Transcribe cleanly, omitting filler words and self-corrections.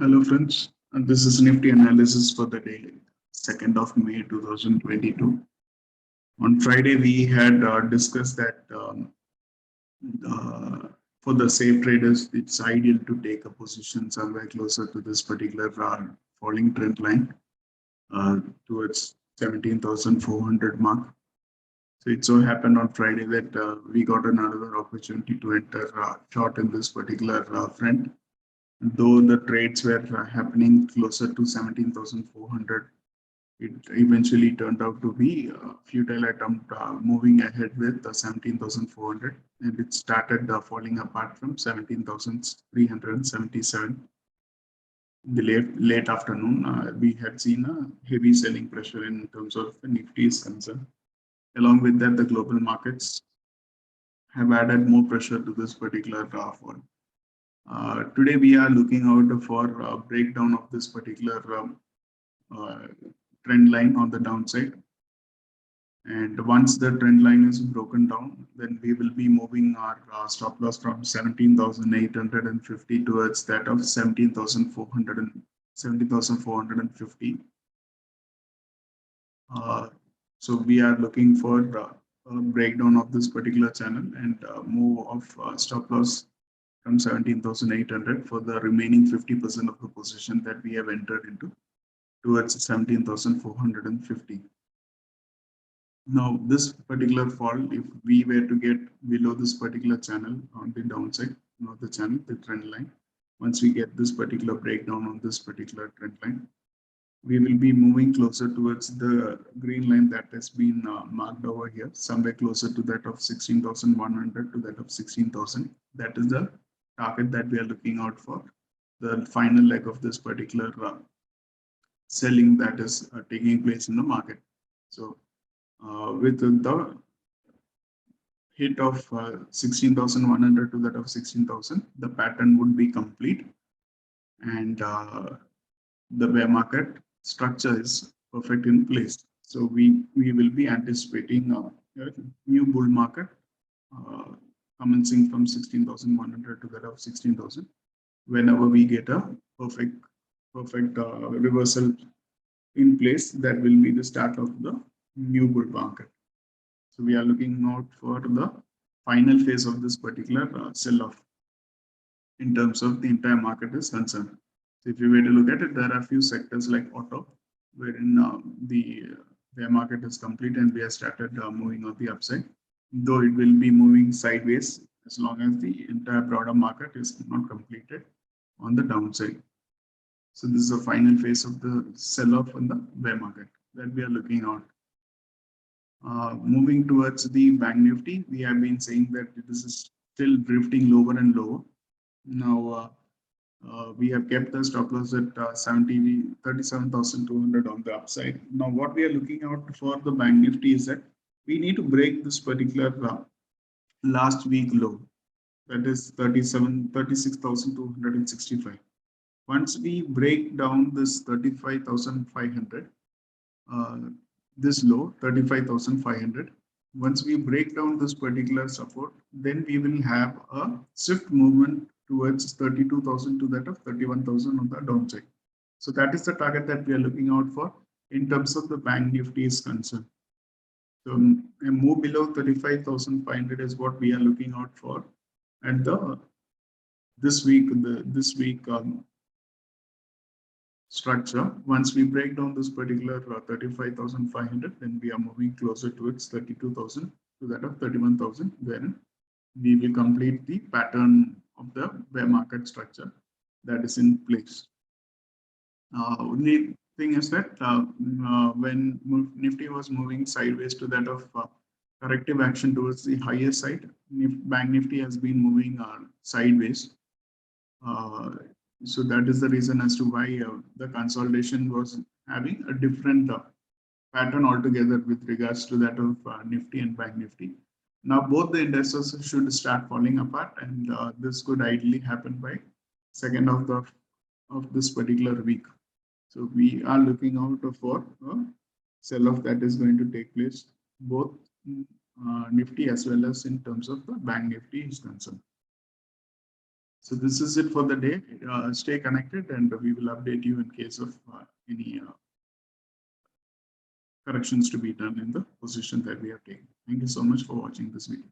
Hello friends, and this is Nifty Analysis for the day 2nd of May 2022. On Friday, we had discussed that uh, for the safe traders, it's ideal to take a position somewhere closer to this particular falling trend line uh, towards 17,400 mark. So it so happened on Friday that we got another opportunity to enter short in this particular trend. Though the trades were happening closer to 17,400, it eventually turned out to be a futile attempt moving ahead with the 17,400, and it started falling apart from 17,377. In the late afternoon, we had seen a heavy selling pressure in terms of the Nifty is concerned. Along with that, the global markets have added more pressure to this particular fall. Today, we are looking out for a breakdown of this particular uh, trend line on the downside. And once the trend line is broken down, then we will be moving our stop loss from 17,850 towards that of 17,400 and 17,450. So we are looking for a breakdown of this particular channel and move of stop loss from 17,800 for the remaining 50% of the position that we have entered into towards 17,450. Now, this particular fall, if we were to get below this particular channel on the downside, not the channel, the trend line, once we get this particular breakdown on this particular trend line, we will be moving closer towards the green line that has been marked over here, somewhere closer to that of 16,100 to that of 16,000. That is the target that we are looking out for, the final leg of this particular selling that is taking place in the market. So with the hit of 16,100 to that of 16,000, the pattern would be complete, and the bear market structure is perfect in place. So we will be anticipating a new bull market uh, commencing from 16,100 to that of 16,000. Whenever we get a perfect reversal in place, that will be the start of the new bull market. So we are looking out for the final phase of this particular sell-off in terms of the entire market is concerned. So if you were to look at it, there are a few sectors like auto, wherein the bear market is complete and we have started moving on the upside, though it will be moving sideways as long as the entire broader market is not completed on the downside. So this is the final phase of the sell-off in the bear market that we are looking at. Moving towards the bank Nifty, we have been saying that this is still drifting lower and lower. Now, we have kept the stop loss at 37,200 on the upside. Now, what we are looking out for the bank Nifty is that we need to break this particular last week low, that is 36,265. Once we break down this 35,500, this low 35,500, once we break down this particular support, then we will have a swift movement towards 32,000 to that of 31,000 on the downside. So that is the target that we are looking out for in terms of the bank Nifty is concerned. So a move below 35,500 is what we are looking out for. And this week structure, once we break down this particular 35,500, then we are moving closer towards 32,000 to that of 31,000, wherein we will complete the pattern of the bear market structure that is in place. Only thing is that when Nifty was moving sideways to that of corrective action towards the higher side, Bank Nifty has been moving sideways. So that is the reason as to why the consolidation was having a different pattern altogether with regards to that of Nifty and Bank Nifty. Now both the indices should start falling apart, and this could ideally happen by second of this particular week. So we are looking out for a sell-off that is going to take place both Nifty as well as in terms of the Bank Nifty is concerned. So this is it for the day. Stay connected, and we will update you in case of any corrections to be done in the position that we have taken. Thank you so much for watching this video.